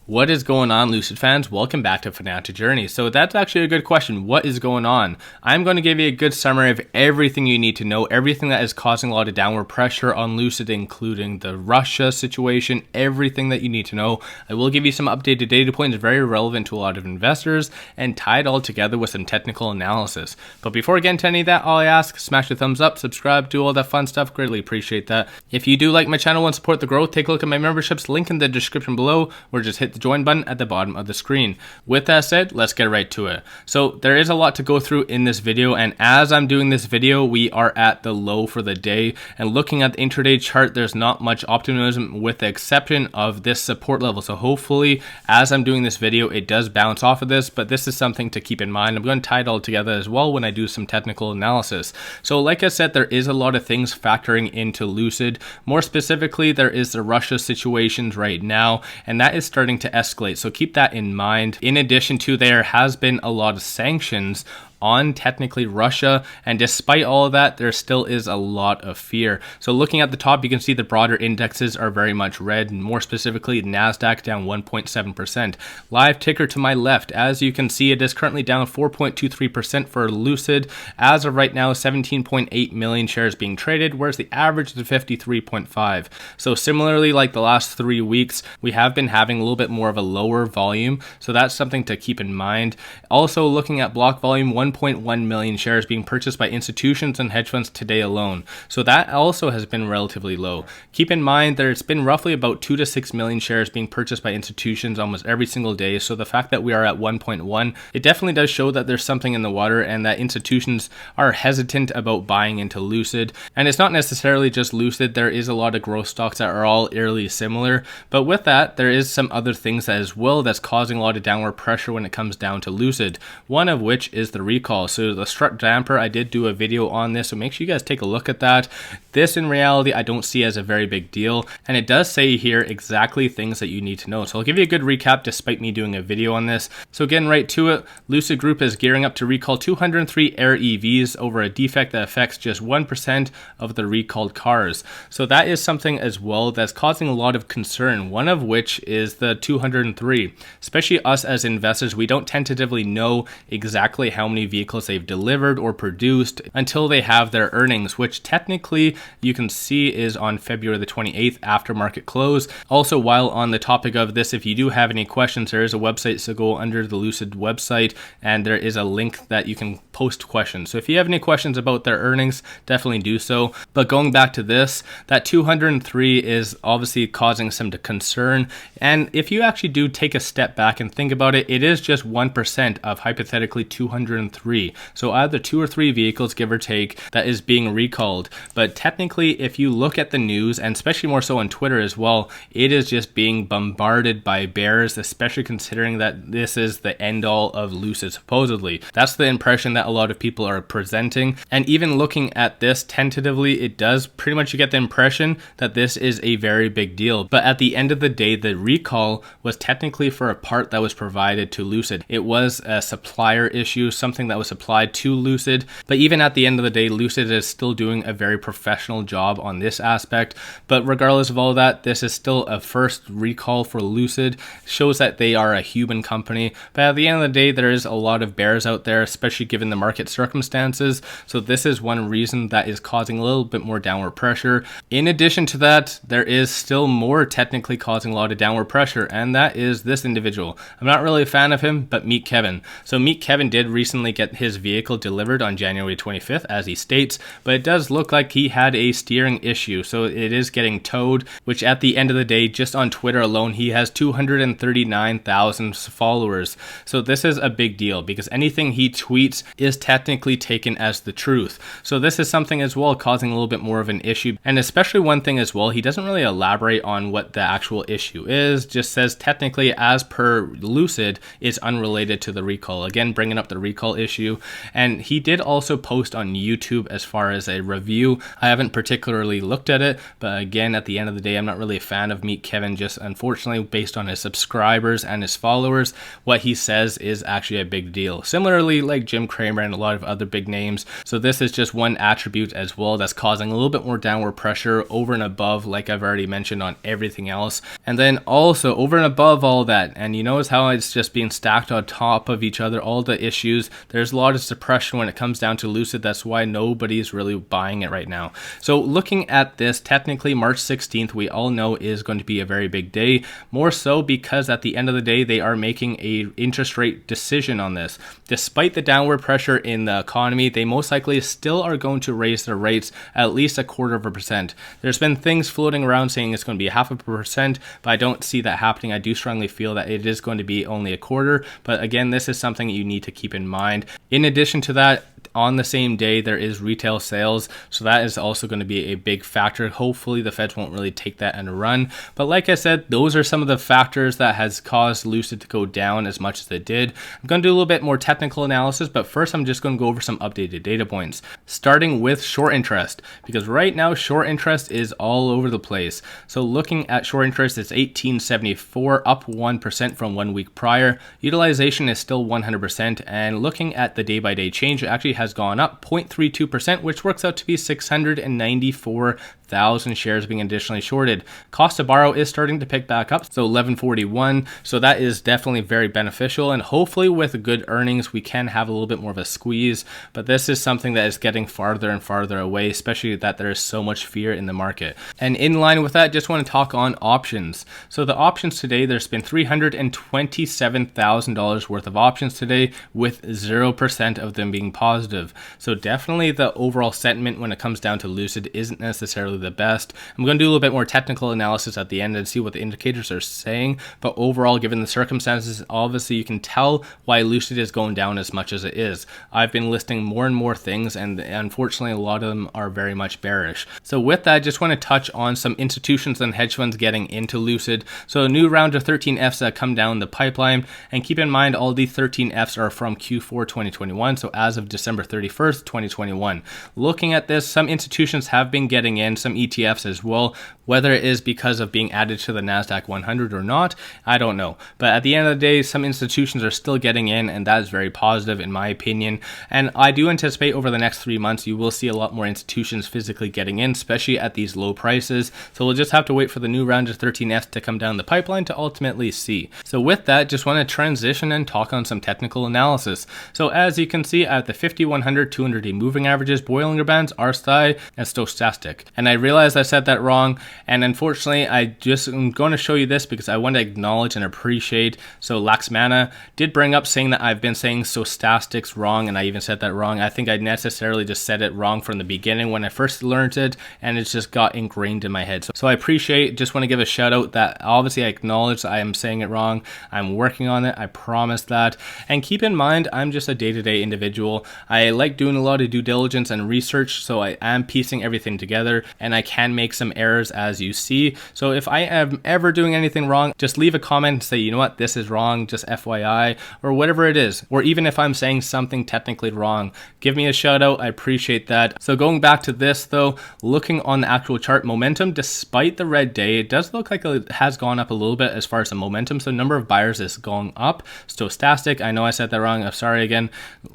What is going on, Lucid fans? Welcome back to Financial Journey. So that's actually a good question. What is going on? I'm going to give you a good summary of everything you need to know, everything that is causing a lot of downward pressure on Lucid, including the Russia situation, everything that you need to know. I will give you some updated data points very relevant to a lot of investors and tie it all together with some technical analysis. But before I get into any of that, all I ask, smash the thumbs up, subscribe, do all that fun stuff. Greatly appreciate that. If you do like my channel and support the growth, take a look at my memberships, link in the description below, or just hit the join button at the bottom of the screen. With that said, let's get right to it. So there is a lot to go through in this video, and as I'm doing this video, we are at the low for the day, and looking at the intraday chart, there's not much optimism with the exception of this support level. So hopefully, as I'm doing this video, it does bounce off of this, but this is something to keep in mind. I'm going to tie it all together as well when I do some technical analysis. So like I said, there is a lot of things factoring into Lucid. More specifically, there is the Russia situations right now, and that is starting to escalate. So keep that in mind. In addition to, there has been a lot of sanctions on technically Russia, and despite all of that, there still is a lot of fear. So looking at the top, you can see the broader indexes are very much red, and more specifically NASDAQ down 1.7%. Live ticker to my left, as you can see, it is currently down 4.23% for Lucid. As of right now, 17.8 million shares being traded, whereas the average is 53.5. So similarly, like the last 3 weeks, we have been having a little bit more of a lower volume, so that's something to keep in mind. Also looking at block volume, 1.1 million shares being purchased by institutions and hedge funds today alone. So that also has been relatively low. Keep in mind there's been roughly about 2 to 6 million shares being purchased by institutions almost every single day. So the fact that we are at 1.1, it definitely does show that there's something in the water and that institutions are hesitant about buying into Lucid. And it's not necessarily just Lucid. There is a lot of growth stocks that are all eerily similar. But with that, there is some other things as well that's causing a lot of downward pressure when it comes down to Lucid. One of which is the recall. So the strut damper, I did do a video on this, so make sure you guys take a look at that. This in reality I don't see as a very big deal, and it does say here exactly things that you need to know. So I'll give you a good recap despite me doing a video on this. So getting right to it, Lucid Group is gearing up to recall 203 Air EVs over a defect that affects just 1% of the recalled cars. So that is something as well that's causing a lot of concern, one of which is the 203. Especially us as investors, we don't tentatively know exactly how many vehicles they've delivered or produced until they have their earnings, which technically you can see is on February the 28th after market close. Also, while on the topic of this, if you do have any questions, there is a website, so go under the Lucid website and there is a link that you can post questions. So if you have any questions about their earnings, definitely do so. But going back to this, that 203 is obviously causing some concern, and if you actually do take a step back and think about it, it is just 1% of hypothetically 203. So either 2 or 3 vehicles, give or take, that is being recalled. But technically, if you look at the news, and especially more so on Twitter as well, it is just being bombarded by bears, especially considering that this is the end all of Lucid supposedly. That's the impression that a lot of people are presenting. And even looking at this tentatively, it does pretty much, you get the impression that this is a very big deal. But at the end of the day, the recall was technically for a part that was provided to Lucid. It was a supplier issue, something that was applied to Lucid. But even at the end of the day, Lucid is still doing a very professional job on this aspect. But regardless of all that, this is still a first recall for Lucid. Shows that they are a human company. But at the end of the day, there is a lot of bears out there, especially given the market circumstances. So this is one reason that is causing a little bit more downward pressure. In addition to that, there is still more technically causing a lot of downward pressure, and that is this individual. I'm not really a fan of him, but Meet Kevin. So Meet Kevin did recently get his vehicle delivered on January 25th, as he states, but it does look like he had a steering issue, so it is getting towed, which at the end of the day, just on Twitter alone, he has 239,000 followers. So this is a big deal because anything he tweets is technically taken as the truth. So this is something as well causing a little bit more of an issue, and especially one thing as well, he doesn't really elaborate on what the actual issue is, just says technically as per Lucid is unrelated to the recall. Again, bringing up the recall issue. And he did also post on YouTube as far as a review. I haven't particularly looked at it, but again, at the end of the day, I'm not really a fan of Meet Kevin, just unfortunately based on his subscribers and his followers. What he says is actually a big deal. Similarly, like Jim Cramer and a lot of other big names. So this is just one attribute as well that's causing a little bit more downward pressure over and above, like I've already mentioned, on everything else. And then also over and above all that, and you notice how it's just being stacked on top of each other, all the issues, there's a lot of suppression when it comes down to Lucid. That's why nobody's really buying it right now. So looking at this, technically March 16th, we all know is going to be a very big day, more so because at the end of the day, they are making a interest rate decision on this. Despite the downward pressure in the economy, they most likely still are going to raise their rates at least 0.25%. There's been things floating around saying it's going to be 0.5%, but I don't see that happening. I do strongly feel that it is going to be only 1/4. But again, this is something you need to keep in mind. In addition to that, on the same day, there is retail sales, so that is also going to be a big factor. Hopefully the Feds won't really take that and run, but like I said, those are some of the factors that has caused Lucid to go down as much as it did. I'm going to do a little bit more technical analysis, but first I'm just going to go over some updated data points, starting with short interest, because right now short interest is all over the place. So looking at short interest, it's 1874, up 1% from 1 week prior. Utilization is still 100%, and looking at the day-by-day change, it actually has gone up 0.32%, which works out to be 694,000 shares being additionally shorted. Cost to borrow is starting to pick back up, so 1141. So that is definitely very beneficial, and hopefully with good earnings, we can have a little bit more of a squeeze. But this is something that is getting farther and farther away, especially that there is so much fear in the market. And in line with that, just want to talk on options. So the options today, there's been $327,000 worth of options today, with 0% of them being positive. So definitely the overall sentiment when it comes down to Lucid isn't necessarily the best. I'm going to do a little bit more technical analysis at the end and see what the indicators are saying, but overall, given the circumstances, obviously you can tell why Lucid is going down as much as it is. I've been listing more and more things, and unfortunately a lot of them are very much bearish. So with that, I just want to touch on some institutions and hedge funds getting into Lucid. So a new round of 13Fs that come down the pipeline, and keep in mind all the 13Fs are from Q4 2021, so as of December 31st, 2021. Looking at this, some institutions have been getting in, some ETFs as well. Whether it is because of being added to the NASDAQ 100 or not, I don't know. But at the end of the day, some institutions are still getting in, and that is very positive in my opinion. And I do anticipate over the next 3 months, you will see a lot more institutions physically getting in, especially at these low prices. So we'll just have to wait for the new round of 13F to come down the pipeline to ultimately see. So with that, just want to transition and talk on some technical analysis. So as you can see at the 50, 100, 200-day moving averages, Bollinger Bands, RSI, and stochastic. And I realized I said that wrong. And unfortunately, I just am going to show you this because I want to acknowledge and appreciate. So 𝗪𝗧𝗪 did bring up saying that I've been saying stochastics wrong, and I even said that wrong. I think I necessarily just said it wrong from the beginning when I first learned it, and it's just got ingrained in my head. So I appreciate, just want to give a shout out that obviously I acknowledge I am saying it wrong. I'm working on it, I promise that. And keep in mind, I'm just a day-to-day individual. I like doing a lot of due diligence and research, so I am piecing everything together, and I can make some errors as you see. So if I am ever doing anything wrong, just leave a comment and say, you know what, this is wrong, just FYI, or whatever it is. Or even if I'm saying something technically wrong, give me a shout out, I appreciate that. So going back to this though, looking on the actual chart momentum, despite the red day, it does look like it has gone up a little bit as far as the momentum. So number of buyers is going up. Stochastic, I know I said that wrong, I'm sorry again.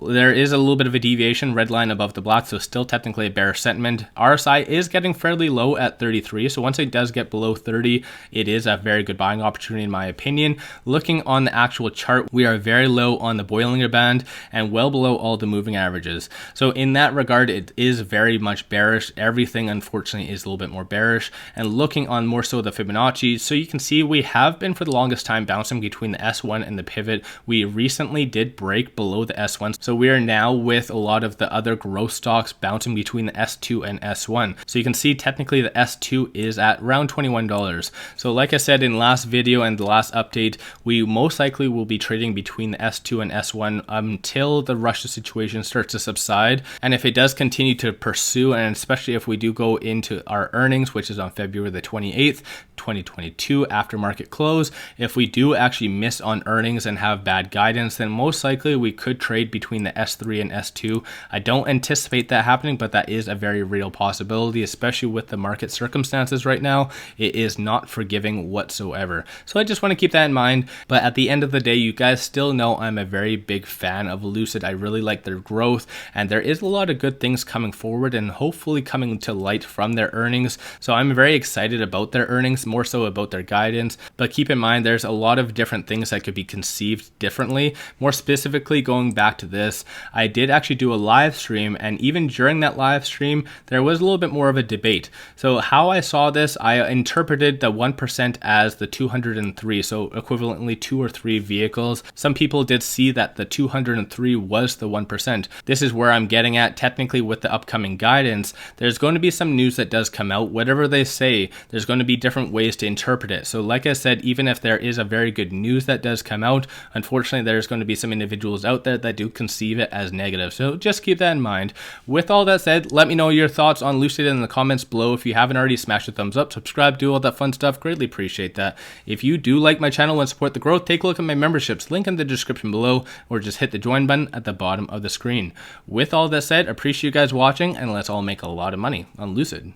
There is a little bit of a deviation, red line above the black, so still technically a bearish sentiment. RSI is getting fairly low at 33, so once it does get below 30, it is a very good buying opportunity in my opinion. Looking on the actual chart, we are very low on the Bollinger Band and well below all the moving averages. So in that regard, it is very much bearish. Everything unfortunately is a little bit more bearish. And looking on more so the Fibonacci, so you can see we have been for the longest time bouncing between the S1 and the pivot. We recently did break below the S1, so we are now with a lot of the other growth stocks bouncing between the S2 and S1. So you can see see, technically the S2 is at around $21. So like I said in last video and the last update, we most likely will be trading between the S2 and S1 until the Russia situation starts to subside. And if it does continue to pursue, and especially if we do go into our earnings, which is on February the 28th, 2022 after market close, if we do actually miss on earnings and have bad guidance, then most likely we could trade between the S3 and S2. I don't anticipate that happening, but that is a very real possibility, especially with the market circumstances right now. It is not forgiving whatsoever. So I just want to keep that in mind. But at the end of the day, you guys still know I'm a very big fan of Lucid. I really like their growth, and there is a lot of good things coming forward and hopefully coming to light from their earnings. So I'm very excited about their earnings, more so about their guidance. But keep in mind, there's a lot of different things that could be conceived differently. More specifically, going back to this, I did actually do a live stream, and even during that live stream, there was a little bit more of a debate. So how I saw this, I interpreted the 1% as the 203, so equivalently 2 or 3 vehicles. Some people did see that the 203 was the 1%. This is where I'm getting at. Technically, with the upcoming guidance, there's going to be some news that does come out. Whatever they say, there's going to be different ways to interpret it. So like I said, even if there is a very good news that does come out, unfortunately, there's going to be some individuals out there that do conceive it as negative. So just keep that in mind. With all that said, let me know your thoughts on Lucid in the comments below. If you haven't already, smash a thumbs up, subscribe, do all that fun stuff. Greatly appreciate that. If you do like my channel and support the growth, take a look at my memberships, link in the description below, or just hit the join button at the bottom of the screen. With all that said, appreciate you guys watching, and let's all make a lot of money on Lucid.